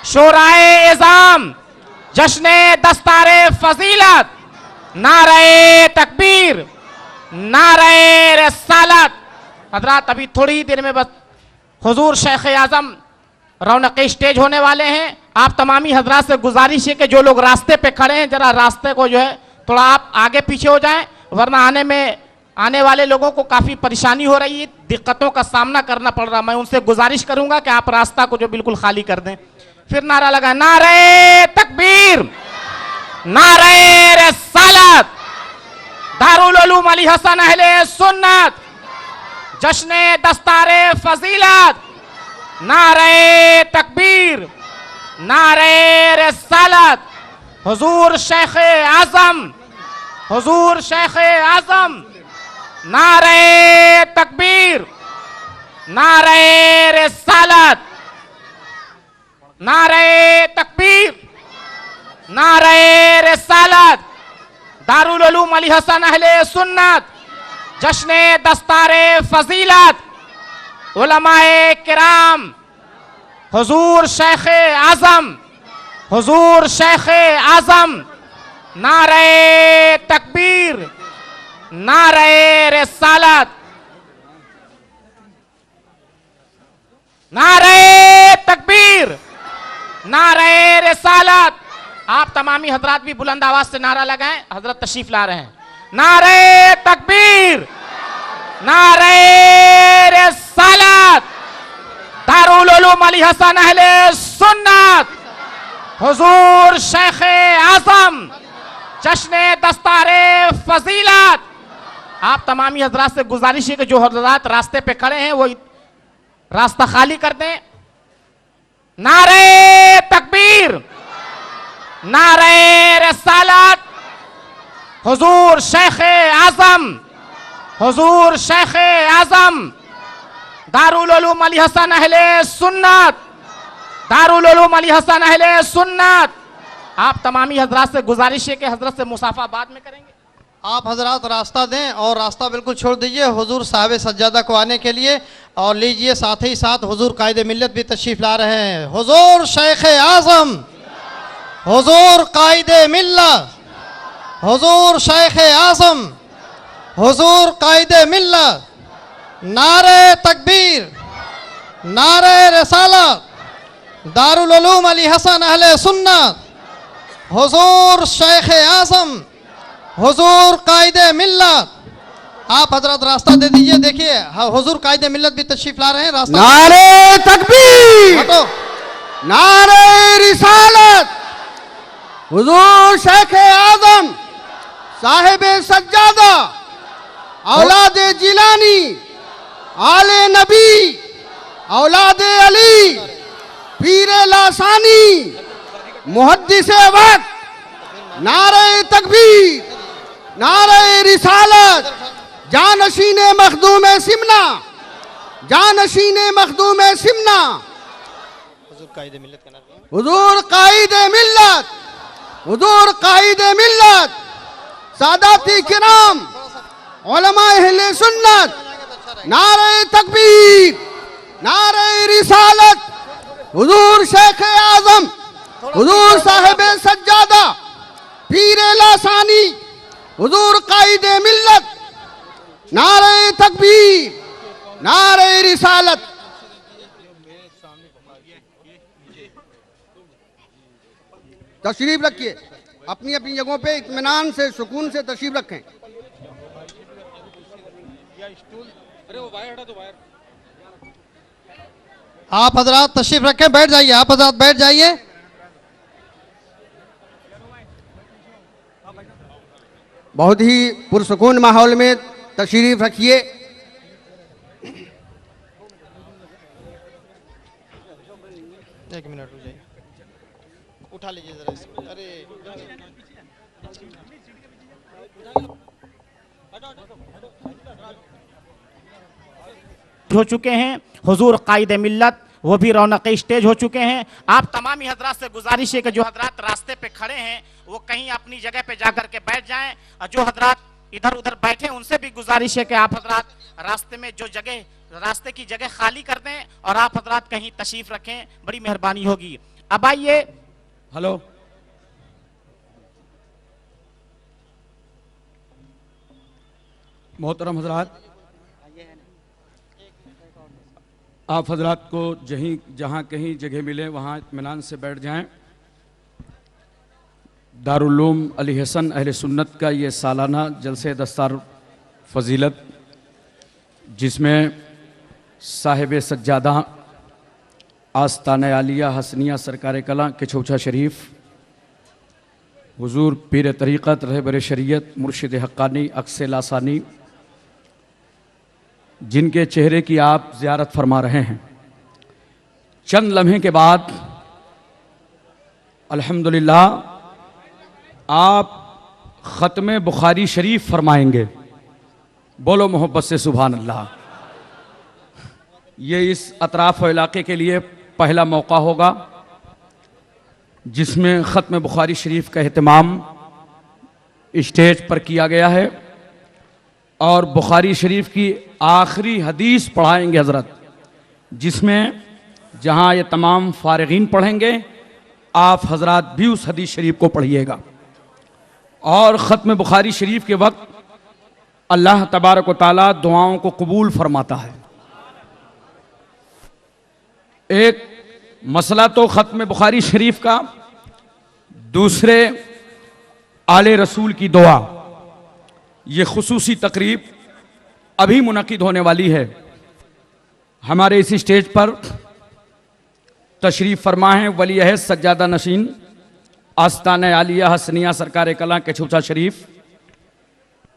شورائے اعظام، جشن دستار فضیلت، نعرہ تکبیر، نعرہ رسالت۔ حضرات ابھی تھوڑی دیر میں بس حضور شیخ اعظم رونق اسٹیج ہونے والے ہیں۔ آپ تمامی حضرات سے گزارش ہے کہ جو لوگ راستے پہ کھڑے ہیں ذرا راستے کو جو ہے تھوڑا آپ آگے پیچھے ہو جائیں، ورنہ آنے والے لوگوں کو کافی پریشانی ہو رہی ہے، دقتوں کا سامنا کرنا پڑ رہا۔ میں ان سے گزارش کروں گا کہ آپ راستہ کو جو بالکل خالی کر دیں۔ پھر نعرہ لگا، نعرہ تکبیر، نعرہ رسالت، دارالعلوم علی حسن اہل سنت، جشن دستار فضیلت، نعرہ تکبیر، نعرہ رسالت، حضور شیخ اعظم، حضور شیخ اعظم، نعرہ تکبیر، نعرہ رسالت، نعرہ تکبیر، نعرہ رسالت، دارالعلوم علی حسن اہل سنت، جشن دستار فضیلت، علماء کرام، حضور شیخ اعظم، حضور شیخ اعظم، نعرہ تکبیر، نعرہ رسالت، نعرہ تکبیر، نعرہ رسالت۔ آپ تمامی حضرات بھی بلند آواز سے نعرہ لگائیں، حضرت تشریف لا رہے ہیں۔ نعرہ تکبیر، نعرہ رسالت، دارالعلوم علی حسن اہل سنت، حضور شیخ اعظم، جشن دستار فضیلت۔ آپ تمامی حضرات سے گزارش ہے کہ جو حضرات راستے پہ کھڑے ہیں وہ راستہ خالی کر دیں۔ نعرہ تکبیر، نعرہ رسالت، حضور شیخ اعظم، حضور شیخ اعظم، دارالعلوم علی حسن اہل سنت، دارالعلوم علی حسن اہل سنت۔ آپ تمامی حضرات سے گزارش ہے کہ حضرت سے مصافحہ بعد میں کریں گے۔ آپ حضرات راستہ دیں اور راستہ بالکل چھوڑ دیجئے حضور صاحب سجادہ کو آنے کے لیے، اور لیجئے ساتھ ہی ساتھ حضور قائد ملت بھی تشریف لا رہے ہیں۔ حضور شیخ اعظم، حضور قائد ملت، حضور شیخ اعظم، حضور قائد ملت، نعرہ تکبیر، نعرہ رسالت، دارالعلوم علی حسن اہل سنت، حضور شیخ اعظم، حضور قائد ملت۔ آپ حضرات راستہ دے دیجئے، دیکھیے حضور قائد ملت بھی تشریف لا رہے ہیں۔ راستہ نعرہ تکبیر، ہٹو۔ نعرہ رسالت، حضور شیخ اعظم صاحب سجادہ، اولاد جیلانی، آل نبی، اولاد علی، پیر لاسانی، محدث وقت، نعرہ تکبیر، نعرہ رسالت، جانشین مخدوم سمنا، جانشین مخدوم سمنا، حضور قائد ملت کا نام۔ حضور قائد ملت، حضور قائد ملت، ساداتی کرام، علماء اہل سنت، نعرہ تکبیر، نعرہ رسالت، حضور شیخ اعظم، حضور صاحب سجادہ، پیر لاسانی، حضور قائد ملت، نعرہ تکبیر، نعرہ رسالت۔ تشریف رکھیے، اپنی اپنی جگہوں پہ اطمینان سے سکون سے تشریف رکھیں۔ آپ حضرات تشریف رکھیں، بیٹھ جائیے، آپ حضرات بیٹھ جائیے۔ بہت ہی پرسکون ماحول میں تشریف رکھیے۔ ایک منٹ رک جائیے، اٹھا لیجیے ذرا اس کو۔ ارے ہو چکے ہیں حضور قائد ملت، وہ بھی رونق اسٹیج ہو چکے ہیں۔ آپ تمامی حضرات سے گزارش ہے کہ جو حضرات راستے پہ کھڑے ہیں وہ کہیں اپنی جگہ پہ جا کر کے بیٹھ جائیں، اور جو حضرات ادھر ادھر بیٹھے ان سے بھی گزارش ہے کہ آپ حضرات راستے میں جو جگہ راستے کی جگہ خالی کر دیں اور آپ حضرات کہیں تشریف رکھیں، بڑی مہربانی ہوگی۔ اب آئیے ہلو محترم حضرات، آپ حضرات کو جہاں کہیں جگہ ملے وہاں اطمینان سے بیٹھ جائیں۔ دارالعلوم علی حسن اہل سنت کا یہ سالانہ جلسہ دستار فضیلت، جس میں صاحب سجادہ آستانہ عالیہ حسنیہ سرکار کلاں کچھوچھا شریف، حضور پیر طریقت رہبر شریعت مرشد حقانی اقصی لاسانی، جن کے چہرے کی آپ زیارت فرما رہے ہیں، چند لمحے کے بعد الحمدللہ آپ ختم بخاری شریف فرمائیں گے۔ بولو محبت سے سبحان اللہ۔ یہ اس اطراف و علاقے کے لیے پہلا موقع ہوگا جس میں ختم بخاری شریف کا اہتمام اسٹیج پر کیا گیا ہے، اور بخاری شریف کی آخری حدیث پڑھائیں گے حضرت، جس میں جہاں یہ تمام فارغین پڑھیں گے آپ حضرات بھی اس حدیث شریف کو پڑھیے گا۔ اور ختم بخاری شریف کے وقت اللہ تبارک و تعالیٰ دعاؤں کو قبول فرماتا ہے۔ ایک مسئلہ تو ختم بخاری شریف کا، دوسرے آل رسول کی دعا۔ یہ خصوصی تقریب ابھی منعقد ہونے والی ہے۔ ہمارے اس اسٹیج پر تشریف فرما ہیں ولی عہد سجادہ نشین آستانہ عالیہ حسنیہ سرکار کلاں کچھوچھا شریف،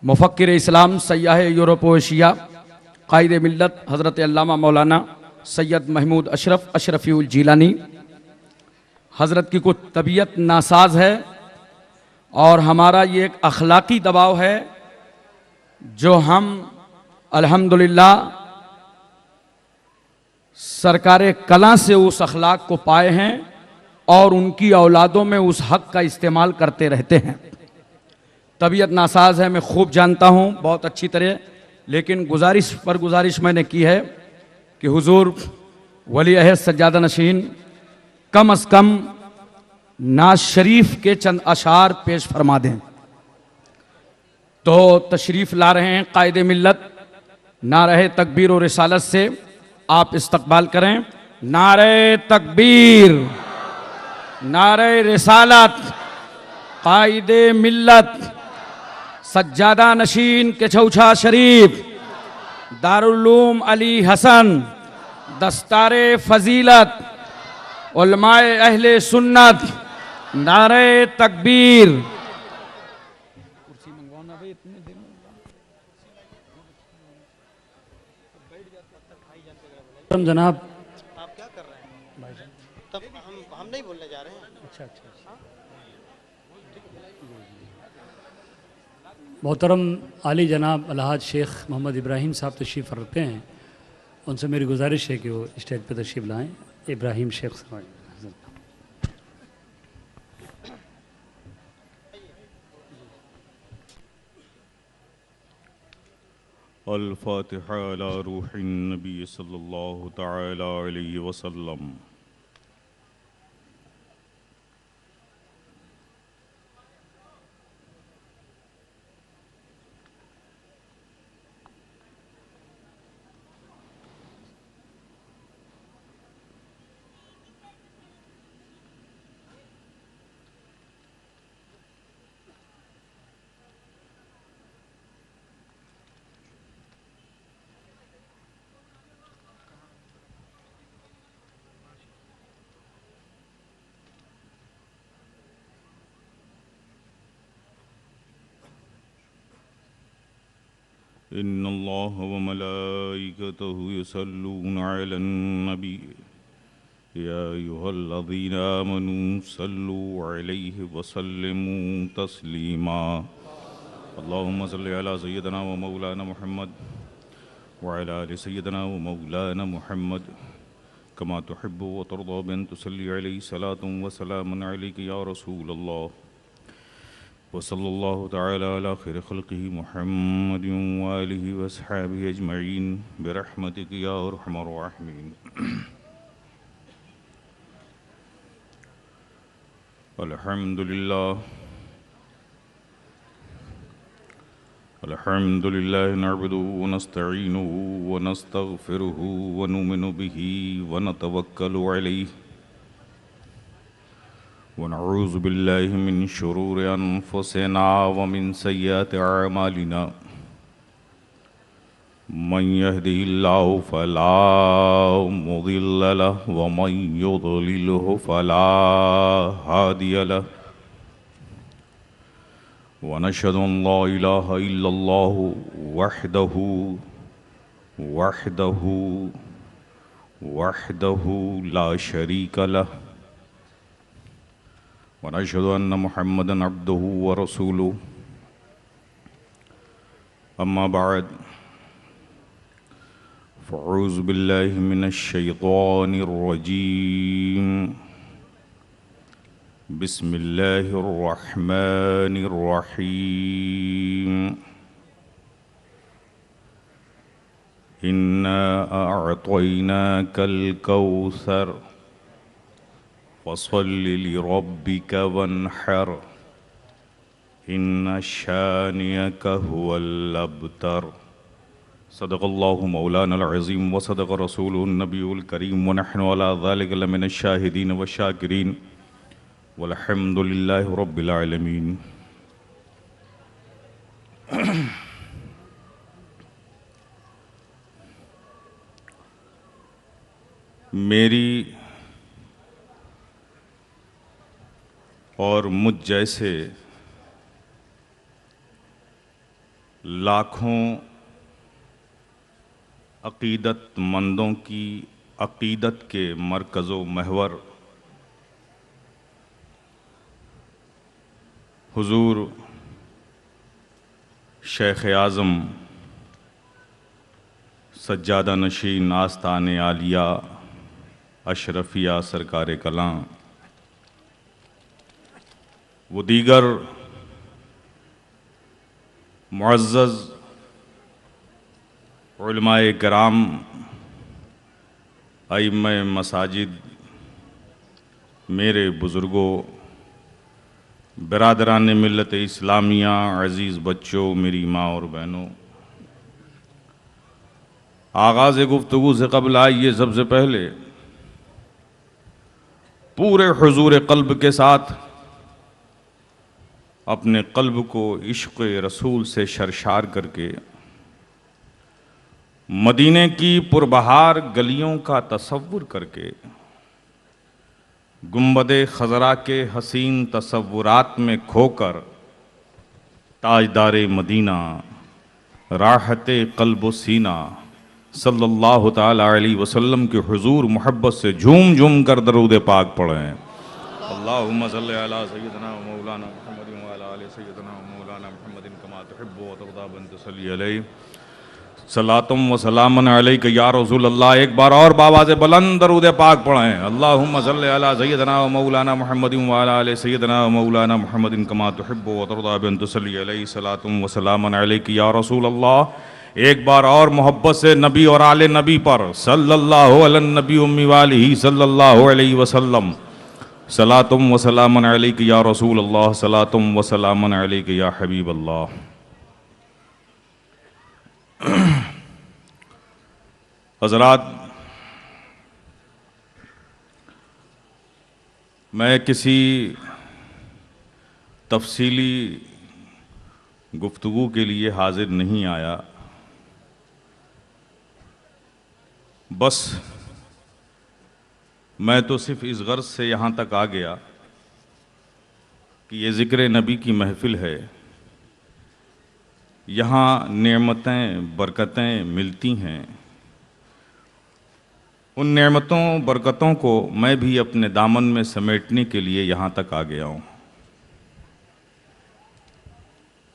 مفکر اسلام، سیاح یورپ و ایشیا، قائد ملت حضرت علامہ مولانا سید محمود اشرف اشرفی الجیلانی۔ حضرت کی کچھ طبیعت ناساز ہے اور ہمارا یہ ایک اخلاقی دباؤ ہے جو ہم الحمدللہ سرکار کلاں سے اس اخلاق کو پائے ہیں اور ان کی اولادوں میں اس حق کا استعمال کرتے رہتے ہیں۔ طبیعت ناساز ہے، میں خوب جانتا ہوں بہت اچھی طرح، لیکن گزارش میں نے کی ہے کہ حضور ولی عہد سجادہ نشین کم از کم ناز شریف کے چند اشعار پیش فرما دیں۔ تو تشریف لا رہے ہیں قائد ملت، نعرہ تکبیر و رسالت سے آپ استقبال کریں۔ نعرہ تکبیر، نعرہ رسالت، قائد ملت سجادہ نشین کچھوچھا شریف، دارالعلوم علی حسن دستار فضیلت، علماء اہل سنت، نعرہ تکبیر۔ جناب آپ کیا کر رہے ہیں؟ تب ہم نہیں بولنے جا رہے ہیں۔ اچھا محترم عالی جناب الحاج شیخ محمد ابراہیم صاحب تشریف رکھتے ہیں، ان سے میری گزارش ہے کہ وہ اسٹیج پہ تشریف لائیں۔ ابراہیم شیخ صاحب۔ الفاتحة على روح النبي صلى الله تعالى عليه وسلم۔ ان اللہ وملائکتہ یصلون علی النبی یا ایھا الذین آمنوا صلوا علیہ وسلموا تسلیما۔ اللہم صل علی سیدنا و مولانا محمد وعلی آل سیدنا و مولانا محمد کما تحب و ترضى بأن تصلی علیہ صلاة و سلام علیک یا رسول اللہ۔ وصلی اللہ تعالی علی خیر خلقہ محمد وآلہ واصحابہ اجمعین برحمتک یا ارحم الراحمین۔ الحمد لله الحمد لله نعبده ونستعينه ونستغفره ونؤمن به ونتوكل عليه ونعوذ بالله من شرور أنفسنا ومن سيئات أعمالنا من يهده الله فلا مضل له ومن يضلله فلا هادي له ونشهد أن لا إله إلا الله وحده لا شريك له ونشهد أن محمدًا عبده ورسوله أما بعد فأعوذ بالله من الشيطان الرجيم بسم الله الرحمن الرحيم إنا أعطيناك الكوثر فصل لربك وانحر إن شانئك هو الأبتر صدق الله مولانا العظيم وصدق رسوله النبي الكريم ونحن على ذلك لمن الشاهدين والشاكرين والحمد لله رب العالمين میری اور مجھ جیسے لاکھوں عقیدت مندوں کی عقیدت کے مرکز و محور حضور شیخ اعظم سجادہ نشین آستان عالیہ اشرفیہ سرکار کلاں وہ دیگر معزز علماء کرام ائمہ مساجد میرے بزرگوں برادران ملت اسلامیہ عزیز بچوں میری ماں اور بہنوں آغاز گفتگو سے قبل آئیے سب سے پہلے پورے حضور قلب کے ساتھ اپنے قلب کو عشق رسول سے شرشار کر کے مدینے کی پربہار گلیوں کا تصور کر کے گنبد خضرا کے حسین تصورات میں کھو کر تاجدار مدینہ راحت قلب و سینہ صلی اللہ تعالی علیہ وسلم کے حضور محبت سے جھوم جھوم کر درود پاک پڑھیں اللہم صلی علی سیدنا و مولانا محمد وعلی آل سیدنا و مولانا محمد کما تحب و ترضی بن تصلی علیہ صلاتم و سلامن علیک یا رسول اللہ ایک بار اور بآواز بلند درود پاک پڑھیں اللہم صلی علی سیدنا و مولانا محمد وعلی آل سیدنا و مولانا محمد کما تحب و ترضی بن تصلی علیہ صلاتم و سلامن علیک یا رسول اللہ ایک بار اور محبت سے نبی اور آل نبی پر صلی اللہ علی النبی امی والہ صلی اللہ علیہ وسلم صلاتم و سلامن علیک یا رسول اللہ صلاتم و سلامن علیک یا حبیب اللہ حضرات میں کسی تفصیلی گفتگو کے لیے حاضر نہیں آیا بس میں تو صرف اس غرض سے یہاں تک آ گیا کہ یہ ذکر نبی کی محفل ہے یہاں نعمتیں برکتیں ملتی ہیں ان نعمتوں برکتوں کو میں بھی اپنے دامن میں سمیٹنے کے لیے یہاں تک آ گیا ہوں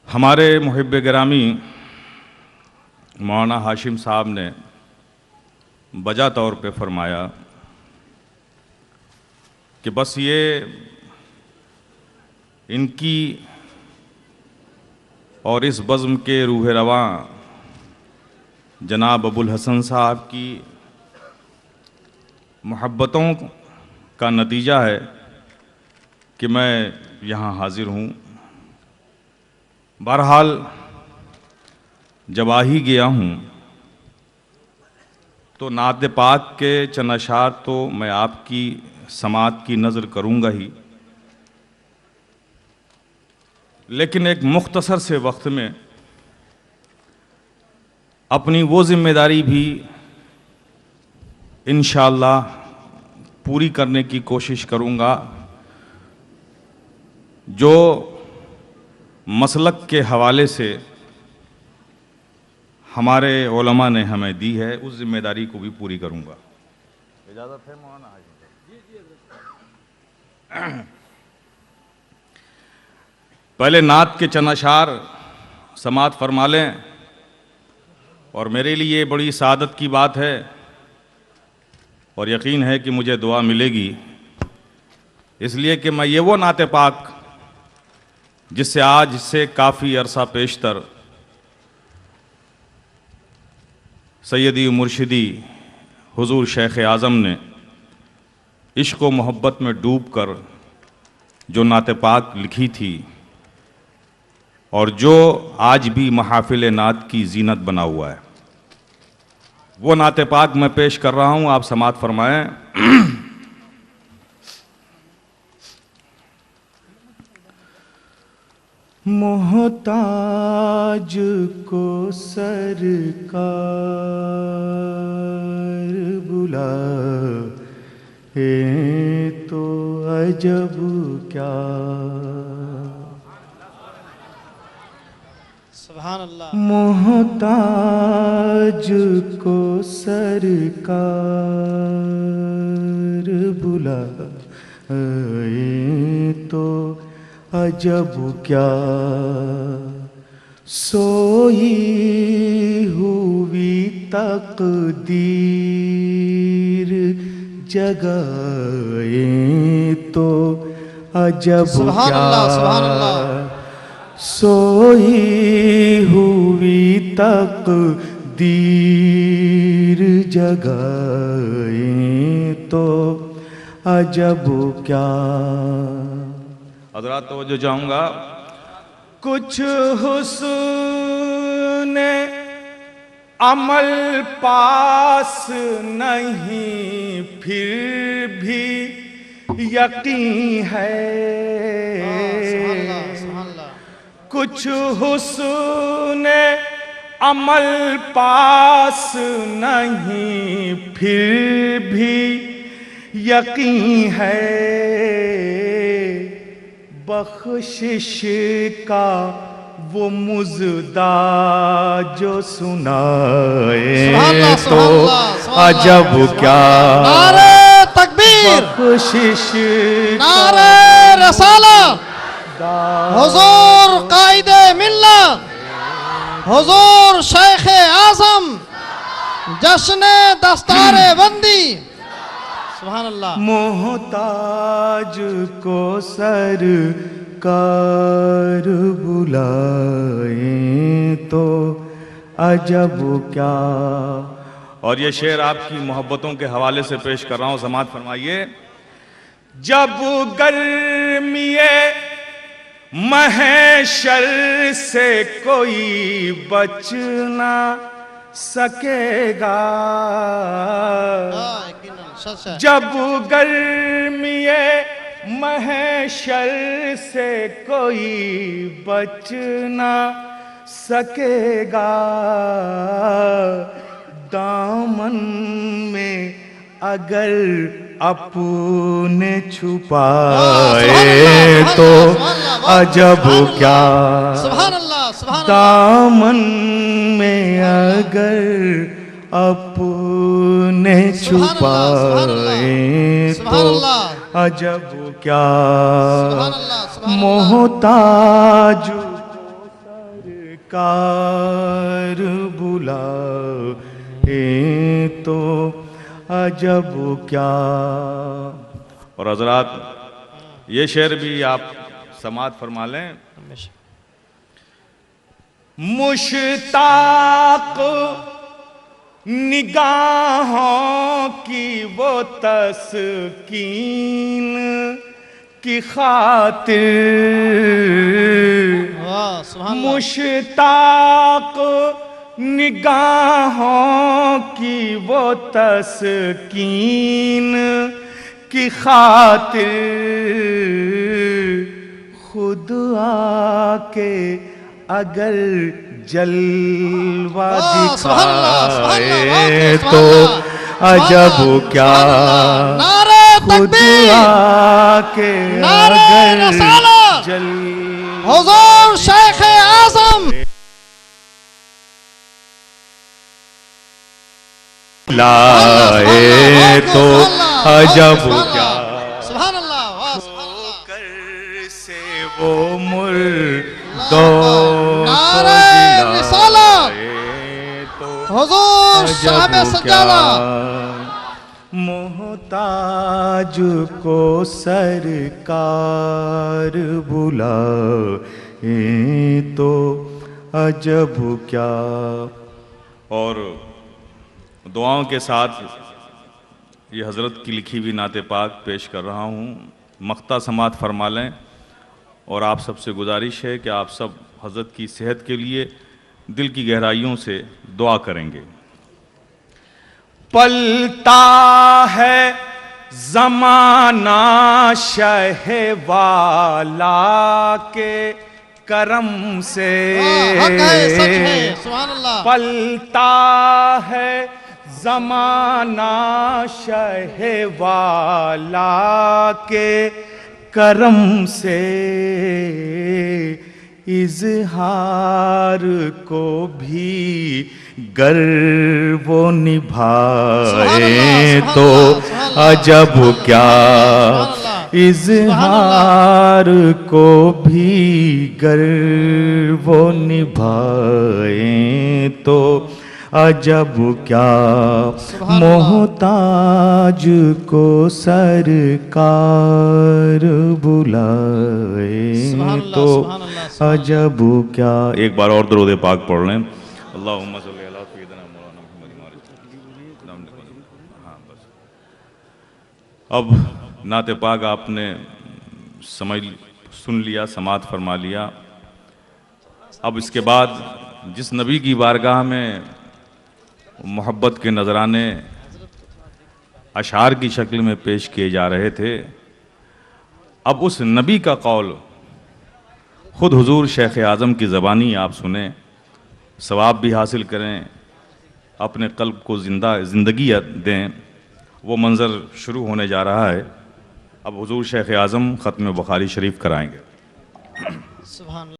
ہمارے محب گرامی مولانا ہاشم صاحب نے بجا طور پہ فرمایا کہ بس یہ ان کی اور اس بزم کے روح رواں جناب ابو الحسن صاحب کی محبتوں کا نتیجہ ہے کہ میں یہاں حاضر ہوں. بہرحال جب آ ہی گیا ہوں تو نعت پاک کے چند اشعار تو میں آپ کی سماعت کی نظر کروں گا ہی، لیکن ایک مختصر سے وقت میں اپنی وہ ذمہ داری بھی انشاءاللہ پوری کرنے کی کوشش کروں گا جو مسلک کے حوالے سے ہمارے علماء نے ہمیں دی ہے، اس ذمہ داری کو بھی پوری کروں گا. اجازت ہے مولانا؟ پہلے نعت کے چند اشعار سماعت فرما لیں، اور میرے لیے بڑی سعادت کی بات ہے اور یقین ہے کہ مجھے دعا ملے گی، اس لیے کہ میں یہ وہ نعت پاک جس سے آج سے کافی عرصہ پیشتر سیدی و مرشدی حضور شیخ اعظم نے عشق و محبت میں ڈوب کر جو نعت پاک لکھی تھی اور جو آج بھی محافل نعت کی زینت بنا ہوا ہے، وہ نعت پاک میں پیش کر رہا ہوں، آپ سماعت فرمائیں. محتاج کو سرکار بلائے تو عجب کیا، سبحان اللہ. محتاج کو سرکار بلائے تو عجب کیا، سوئی ہوئی تقدیر جگائے تو عجب سبحان کیا، اللہ، سبحان اللہ. سوئی ہوئی تقدیر جگائے تو عجب کیا. حضرات توجہ چاہوں گا. کچھ حسن عمل پاس نہیں پھر بھی یقین ہے، کچھ حسن عمل پاس نہیں پھر بھی یقین ہے، بخشش کا وہ مزدہ جو سنائے تو عجب کیا، نعرہ تکبیر، بخشش نعرہ رسالت، حضور قائد ملت، حضور شیخ اعظم، جشن دستار بندی. سبحان اللہ. محتاج کو سرکار بلائیں تو عجب کیا. اور یہ شعر آپ کی محبتوں کے حوالے سے پیش کر رہا ہوں، سماعت فرمائیے. جب گرمی محشر سے کوئی بچ نہ سکے گا، جب گرمی محشر سے کوئی بچ نہ سکے گا، دامن میں اگر اپنے چھپائے تو عجب کیا، سبحان اللہ، سبحان اللہ. دامن میں اگر اپنے چھپائے تو عجب کیا، محتاج کو سرکار بلائے تو عجب کیا. اور حضرات یہ شعر بھی آپ سماعت فرما لیں. مشتاق نگاہوں کی وہ تسکین کی خاطر واہ سبحان اللہ مشتاق نگاہوں کی وہ تسکین کی خاطر خود آ کے اگر جلوہ دکھائے تو عجب کیا نعرہ خود تکبیر آ کے نعرہ اگر رسالت جلوہ حضور شیخ اعظم لائے تو عجب کیا سبحان اللہ واہ سبحان اللہ کر سے وہ مردوں نعرہ رسالت حضور صاحب سجادہ محتاج کو سرکار بلائے تو عجب کیا. اور دعاؤں کے ساتھ یہ حضرت کی لکھی ہوئی نعت پاک پیش کر رہا ہوں. مقطع سماعت فرما لیں اور آپ سب سے گزارش ہے کہ آپ سب حضرت کی صحت کے لیے دل کی گہرائیوں سے دعا کریں گے. پلتا ہے زمانہ شہ والا کے کرم سے حق ہے سچ ہے سبحان اللہ پلتا ہے زمانہ شہ والا کے کرم سے اظہار کو بھی گر وہ نبھائے تو عجب کیا اظہار کو بھی گر وہ نبھائے تو عجب کیا محتاج کو سرکار بلائے تو عجب کیا. ایک بار اور درود پاک پڑھ لیں. اللہم صلی علی سیدنا مولانا محمد. ہاں بس. اب نعت پاک آپ نے سن لیا سماعت فرما لیا. اب اس کے بعد جس نبی کی بارگاہ میں محبت کے نذرانے اشعار کی شکل میں پیش کیے جا رہے تھے اب اس نبی کا قول خود حضور شیخ اعظم کی زبانی آپ سنیں ثواب بھی حاصل کریں اپنے قلب کو زندگی دیں. وہ منظر شروع ہونے جا رہا ہے. اب حضور شیخ اعظم ختم بخاری شریف کرائیں گے. سبحان